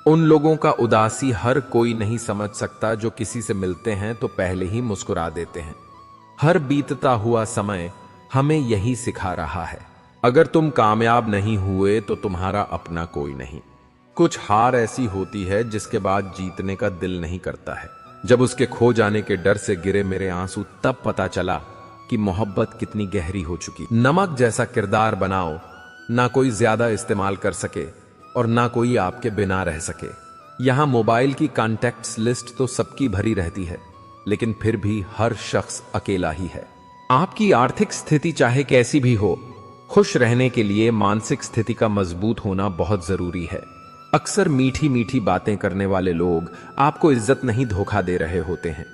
उन लोगों का उदासी हर कोई नहीं समझ सकता जो किसी से मिलते हैं तो पहले ही मुस्कुरा देते हैं। हर बीतता हुआ समय हमें यही सिखा रहा है। अगर तुम कामयाब नहीं हुए तो तुम्हारा अपना कोई नहीं। कुछ हार ऐसी होती है जिसके बाद जीतने का दिल नहीं करता है। जब उसके खो जाने के डर से गिरे मेरे आंसू, तब पता चला कि मोहब्बत कितनी गहरी हो चुकी। नमक जैसा किरदार बनाओ, ना कोई ज्यादा इस्तेमाल कर सके और ना कोई आपके बिना रह सके। यहां मोबाइल की कॉन्टैक्ट्स लिस्ट तो सबकी भरी रहती है, लेकिन फिर भी हर शख्स अकेला ही है। आपकी आर्थिक स्थिति चाहे कैसी भी हो, खुश रहने के लिए मानसिक स्थिति का मजबूत होना बहुत जरूरी है। अक्सर मीठी मीठी बातें करने वाले लोग आपको इज्जत नहीं, धोखा दे रहे होते हैं।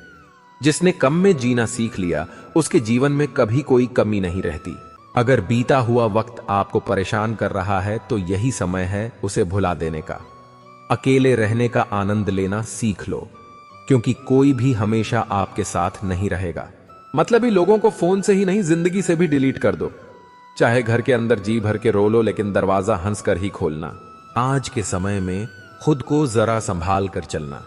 जिसने कम में जीना सीख लिया, उसके जीवन में कभी कोई कमी नहीं रहती। अगर बीता हुआ वक्त आपको परेशान कर रहा है तो यही समय है उसे भुला देने का। अकेले रहने का आनंद लेना सीख लो, क्योंकि कोई भी हमेशा आपके साथ नहीं रहेगा। मतलब ही लोगों को फोन से ही नहीं, जिंदगी से भी डिलीट कर दो। चाहे घर के अंदर जी भर के रो लो, लेकिन दरवाजा हंस कर ही खोलना। आज के समय में खुद को जरा संभाल कर चलना,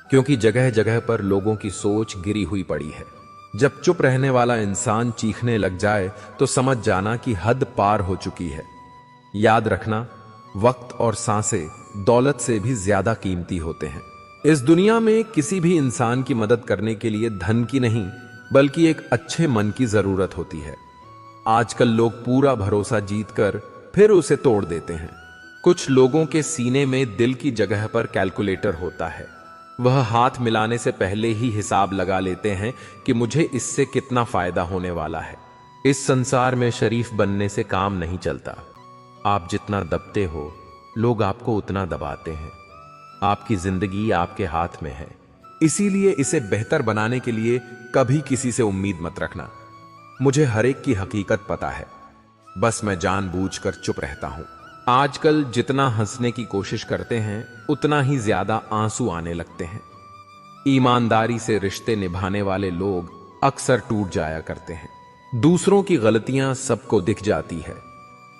क्योंकि जगह जगह पर लोगों की सोच गिरी हुई पड़ी है। जब चुप रहने वाला इंसान चीखने लग जाए तो समझ जाना कि हद पार हो चुकी है। याद रखना, वक्त और सांसें दौलत से भी ज्यादा कीमती होते हैं। इस दुनिया में किसी भी इंसान की मदद करने के लिए धन की नहीं, बल्कि एक अच्छे मन की जरूरत होती है। आजकल लोग पूरा भरोसा जीतकर फिर उसे तोड़ देते हैं। कुछ लोगों के सीने में दिल की जगह पर कैलकुलेटर होता है। वह हाथ मिलाने से पहले ही हिसाब लगा लेते हैं कि मुझे इससे कितना फायदा होने वाला है। इस संसार में शरीफ बनने से काम नहीं चलता। आप जितना दबते हो, लोग आपको उतना दबाते हैं। आपकी जिंदगी आपके हाथ में है, इसीलिए इसे बेहतर बनाने के लिए कभी किसी से उम्मीद मत रखना। मुझे हर एक की हकीकत पता है, बस मैं जानबूझकर चुप रहता हूं। आजकल जितना हंसने की कोशिश करते हैं, उतना ही ज्यादा आंसू आने लगते हैं। ईमानदारी से रिश्ते निभाने वाले लोग अक्सर टूट जाया करते हैं। दूसरों की गलतियां सबको दिख जाती है,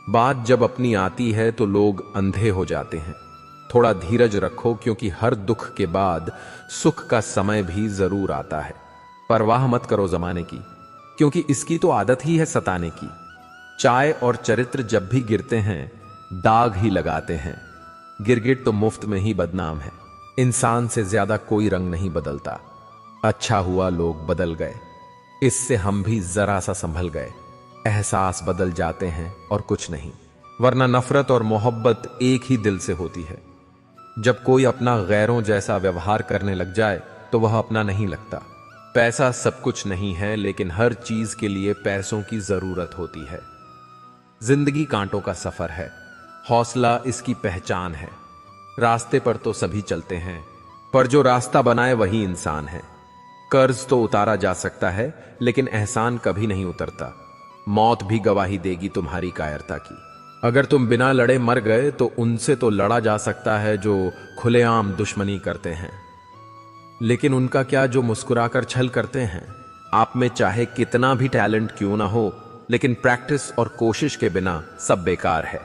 बात जब अपनी आती है तो लोग अंधे हो जाते हैं। थोड़ा धीरज रखो, क्योंकि हर दुख के बाद सुख का समय भी जरूर आता है। परवाह मत करो जमाने की, क्योंकि इसकी तो आदत ही है सताने की। चाय और चरित्र जब भी गिरते हैं, दाग ही लगाते हैं। गिरगिट तो मुफ्त में ही बदनाम है। इंसान से ज्यादा कोई रंग नहीं बदलता। अच्छा हुआ लोग बदल गए, इससे हम भी जरा सा संभल गए। एहसास बदल जाते हैं और कुछ नहीं, वरना नफरत और मोहब्बत एक ही दिल से होती है। जब कोई अपना गैरों जैसा व्यवहार करने लग जाए तो वह अपना नहीं लगता। पैसा सब कुछ नहीं है, लेकिन हर चीज के लिए पैसों की जरूरत होती है। जिंदगी कांटों का सफर है, हौसला इसकी पहचान है। रास्ते पर तो सभी चलते हैं, पर जो रास्ता बनाए वही इंसान है। कर्ज तो उतारा जा सकता है, लेकिन एहसान कभी नहीं उतरता। मौत भी गवाही देगी तुम्हारी कायरता की। अगर तुम बिना लड़े मर गए तो उनसे तो लड़ा जा सकता है जो खुलेआम दुश्मनी करते हैं, लेकिन उनका क्या जो मुस्कुराकर छल करते हैं। आप में चाहे कितना भी टैलेंट क्यों ना हो, लेकिन प्रैक्टिस और कोशिश के बिना सब बेकार है।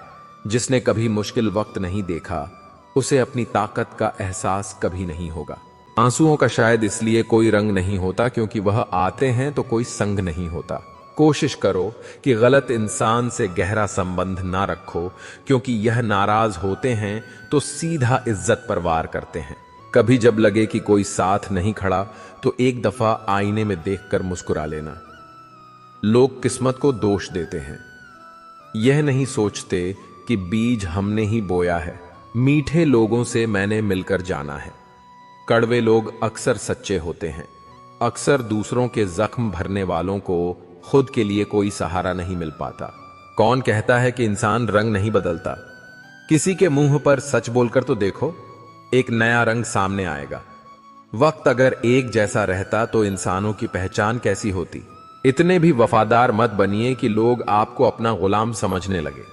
जिसने कभी मुश्किल वक्त नहीं देखा, उसे अपनी ताकत का एहसास कभी नहीं होगा। आंसुओं का शायद इसलिए कोई रंग नहीं होता क्योंकि वह आते हैं तो कोई संग नहीं होता। कोशिश करो कि गलत इंसान से गहरा संबंध ना रखो, क्योंकि यह नाराज होते हैं तो सीधा इज्जत पर वार करते हैं। कभी जब लगे कि कोई साथ नहीं खड़ा तो एक दफा आईने में देखकर मुस्कुरा लेना। लोग किस्मत को दोष देते हैं, यह नहीं सोचते कि बीज हमने ही बोया है। मीठे लोगों से मैंने मिलकर जाना है। कड़वे लोग अक्सर सच्चे होते हैं। अक्सर दूसरों के जख्म भरने वालों को खुद के लिए कोई सहारा नहीं मिल पाता। कौन कहता है कि इंसान रंग नहीं बदलता? किसी के मुंह पर सच बोलकर तो देखो, एक नया रंग सामने आएगा। वक्त अगर एक जैसा रहता तो इंसानों की पहचान कैसी होती। इतने भी वफादार मत बनिए कि लोग आपको अपना गुलाम समझने लगे।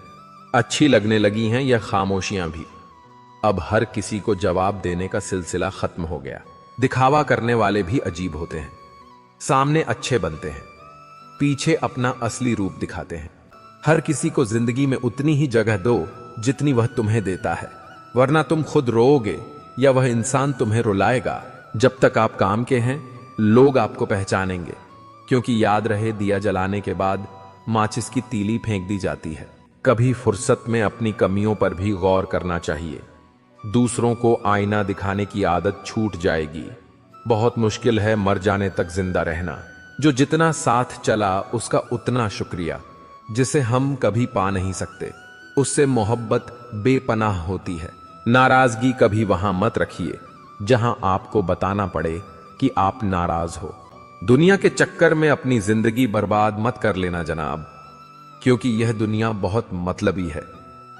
अच्छी लगने लगी हैं यह खामोशियां भी। अब हर किसी को जवाब देने का सिलसिला खत्म हो गया। दिखावा करने वाले भी अजीब होते हैं। सामने अच्छे बनते हैं, पीछे अपना असली रूप दिखाते हैं। हर किसी को जिंदगी में उतनी ही जगह दो जितनी वह तुम्हें देता है। वरना तुम खुद रोओगे या वह इंसान तुम्हें रुलाएगा। जब तक आप काम के हैं, लोग आपको पहचानेंगे, क्योंकि याद रहे, दिया जलाने के बाद माचिस की तीली फेंक दी जाती है। कभी फुर्सत में अपनी कमियों पर भी गौर करना चाहिए। दूसरों को आईना दिखाने की आदत छूट जाएगी। बहुत मुश्किल है मर जाने तक जिंदा रहना। जो जितना साथ चला उसका उतना शुक्रिया, जिसे हम कभी पा नहीं सकते। उससे मोहब्बत बेपनाह होती है। नाराजगी कभी वहां मत रखिए जहां आपको बताना पड़े कि आप नाराज हो। दुनिया के चक्कर में अपनी जिंदगी बर्बाद मत कर लेना जनाब, क्योंकि यह दुनिया बहुत मतलबी है।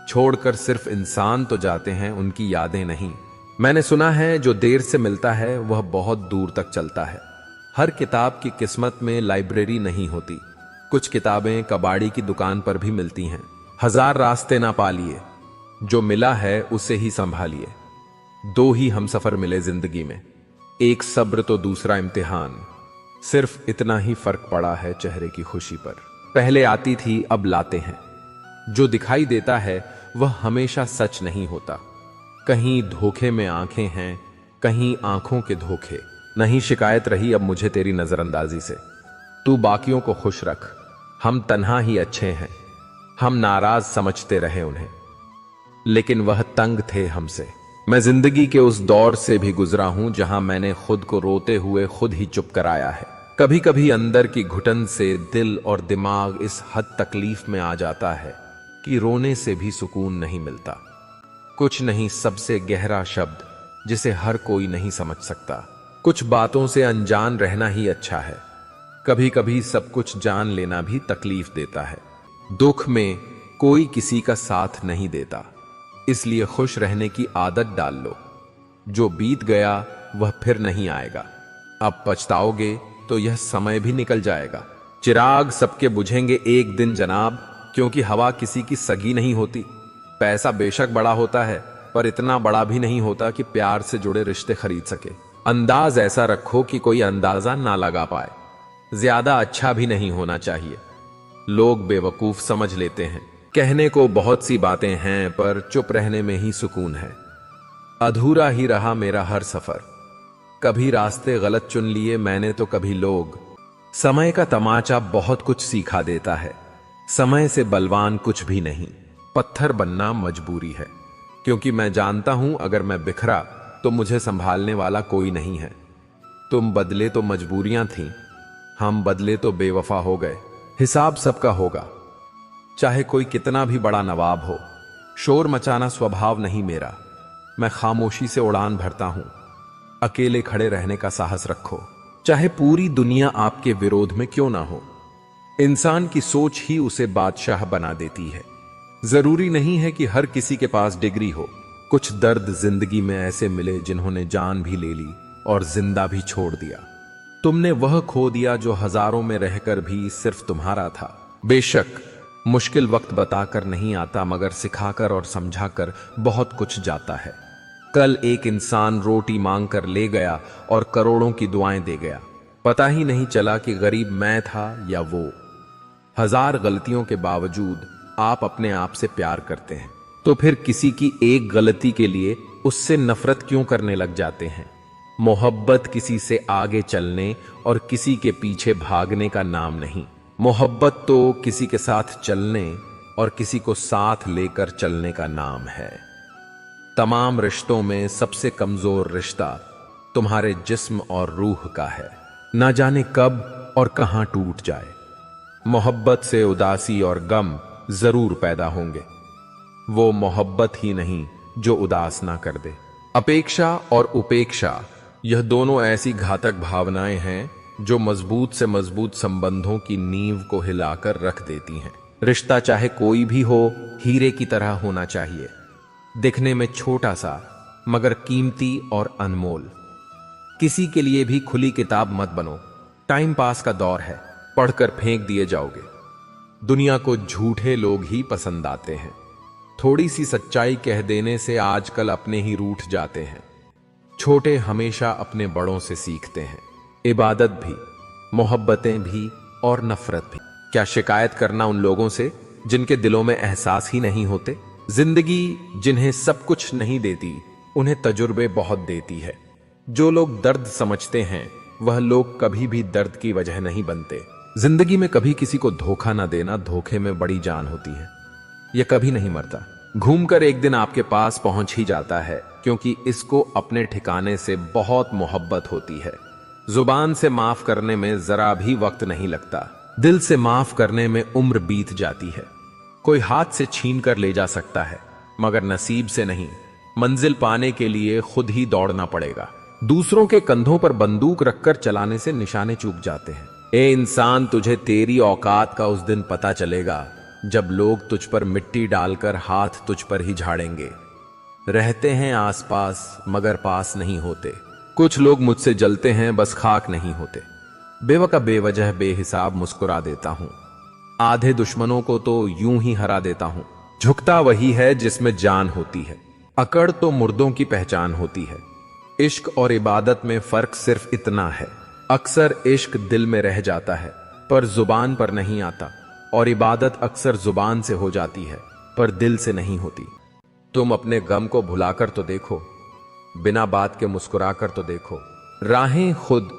छोड़कर सिर्फ इंसान तो जाते हैं, उनकी यादें नहीं। मैंने सुना है जो देर से मिलता है वह बहुत दूर तक चलता है। हर किताब की किस्मत में लाइब्रेरी नहीं होती। कुछ किताबें कबाड़ी की दुकान पर भी मिलती हैं। हजार रास्ते ना पालिए, जो मिला है उसे ही संभालिए। दो ही हमसफर मिले जिंदगी में, एक सब्र तो दूसरा इम्तिहान। सिर्फ इतना ही फर्क पड़ा है चेहरे की खुशी पर। पहले आती थी, अब लाते हैं। जो दिखाई देता है वह हमेशा सच नहीं होता। कहीं धोखे में आंखें हैं, कहीं आंखों के धोखे। नहीं शिकायत रही अब मुझे तेरी नजरअंदाजी से। तू बाकियों को खुश रख, हम तन्हा ही अच्छे हैं। हम नाराज समझते रहे उन्हें, लेकिन वह तंग थे हमसे। मैं जिंदगी के उस दौर से भी गुजरा हूं जहां मैंने खुद को रोते हुए खुद ही चुप कराया है। कभी कभी अंदर की घुटन से दिल और दिमाग इस हद तकलीफ में आ जाता है कि रोने से भी सुकून नहीं मिलता। कुछ नहीं, सबसे गहरा शब्द जिसे हर कोई नहीं समझ सकता। कुछ बातों से अनजान रहना ही अच्छा है। कभी कभी सब कुछ जान लेना भी तकलीफ देता है। दुख में कोई किसी का साथ नहीं देता, इसलिए खुश रहने की आदत डाल लो। जो बीत गया वह फिर नहीं आएगा। अब पछताओगे तो यह समय भी निकल जाएगा। चिराग सबके बुझेंगे एक दिन जनाब, क्योंकि हवा किसी की सगी नहीं होती। पैसा बेशक बड़ा होता है, पर इतना बड़ा भी नहीं होता कि प्यार से जुड़े रिश्ते खरीद सके। अंदाज ऐसा रखो कि कोई अंदाजा ना लगा पाए। ज्यादा अच्छा भी नहीं होना चाहिए। लोग बेवकूफ समझ लेते हैं। कहने को बहुत सी बातें हैं, पर चुप रहने में ही सुकून है। अधूरा ही रहा मेरा हर सफर। कभी रास्ते गलत चुन लिए मैंने तो कभी लोग। समय का तमाचा बहुत कुछ सिखा देता है। समय से बलवान कुछ भी नहीं। पत्थर बनना मजबूरी है, क्योंकि मैं जानता हूं अगर मैं बिखरा तो मुझे संभालने वाला कोई नहीं है। तुम बदले तो मजबूरियां थीं, हम बदले तो बेवफा हो गए। हिसाब सबका होगा, चाहे कोई कितना भी बड़ा नवाब हो। शोर मचाना स्वभाव नहीं मेरा। मैं खामोशी से उड़ान भरता हूं। अकेले खड़े रहने का साहस रखो, चाहे पूरी दुनिया आपके विरोध में क्यों ना हो। इंसान की सोच ही उसे बादशाह बना देती है। जरूरी नहीं है कि हर किसी के पास डिग्री हो। कुछ दर्द जिंदगी में ऐसे मिले जिन्होंने जान भी ले ली और जिंदा भी छोड़ दिया। तुमने वह खो दिया जो हजारों में रहकर भी सिर्फ तुम्हारा था। बेशक मुश्किल वक्त बताकर नहीं आता, मगर सिखाकर और समझाकर बहुत कुछ जाता है। कल एक इंसान रोटी मांग कर ले गया और करोड़ों की दुआएं दे गया। पता ही नहीं चला कि गरीब मैं था या वो। हजार गलतियों के बावजूद आप अपने आप से प्यार करते हैं, तो फिर किसी की एक गलती के लिए उससे नफरत क्यों करने लग जाते हैं। मोहब्बत किसी से आगे चलने और किसी के पीछे भागने का नाम नहीं। मोहब्बत तो किसी के साथ चलने और किसी को साथ लेकर चलने का नाम है। तमाम रिश्तों में सबसे कमजोर रिश्ता तुम्हारे जिस्म और रूह का है। ना जाने कब और कहां टूट जाए। मोहब्बत से उदासी और गम जरूर पैदा होंगे। वो मोहब्बत ही नहीं जो उदास ना कर दे। अपेक्षा और उपेक्षा, यह दोनों ऐसी घातक भावनाएं हैं जो मजबूत से मजबूत संबंधों की नींव को हिलाकर रख देती हैं। रिश्ता चाहे कोई भी हो, हीरे की तरह होना चाहिए। दिखने में छोटा सा मगर कीमती और अनमोल। किसी के लिए भी खुली किताब मत बनो। टाइम पास का दौर है, पढ़कर फेंक दिए जाओगे। दुनिया को झूठे लोग ही पसंद आते हैं। थोड़ी सी सच्चाई कह देने से आजकल अपने ही रूठ जाते हैं। छोटे हमेशा अपने बड़ों से सीखते हैं। इबादत भी, मोहब्बतें भी और नफरत भी। क्या शिकायत करना उन लोगों से जिनके दिलों में एहसास ही नहीं होते। जिंदगी जिन्हें सब कुछ नहीं देती, उन्हें तजुर्बे बहुत देती है। जो लोग दर्द समझते हैं, वह लोग कभी भी दर्द की वजह नहीं बनते। जिंदगी में कभी किसी को धोखा ना देना, धोखे में बड़ी जान होती है। यह कभी नहीं मरता, घूमकर एक दिन आपके पास पहुंच ही जाता है, क्योंकि इसको अपने ठिकाने से बहुत मोहब्बत होती है। जुबान से माफ करने में जरा भी वक्त नहीं लगता, दिल से माफ करने में उम्र बीत जाती है। कोई हाथ से छीन कर ले जा सकता है, मगर नसीब से नहीं। मंजिल पाने के लिए खुद ही दौड़ना पड़ेगा। दूसरों के कंधों पर बंदूक रखकर चलाने से निशाने चूक जाते हैं। ए इंसान, तुझे तेरी औकात का उस दिन पता चलेगा, जब लोग तुझ पर मिट्टी डालकर हाथ तुझ पर ही झाड़ेंगे। रहते हैं आसपास मगर पास नहीं होते। कुछ लोग मुझसे जलते हैं, बस खाक नहीं होते। बेवका बेवजह बेहिसाब मुस्कुरा देता हूं। आधे दुश्मनों को तो यूं ही हरा देता हूं। झुकता वही है जिसमें जान होती है, अकड़ तो मुर्दों की पहचान होती है। इश्क और इबादत में फर्क सिर्फ इतना है, अक्सर इश्क दिल में रह जाता है पर जुबान पर नहीं आता, और इबादत अक्सर जुबान से हो जाती है पर दिल से नहीं होती। तुम अपने गम को भुलाकर तो देखो, बिना बात के मुस्कुराकर तो देखो। राहें खुद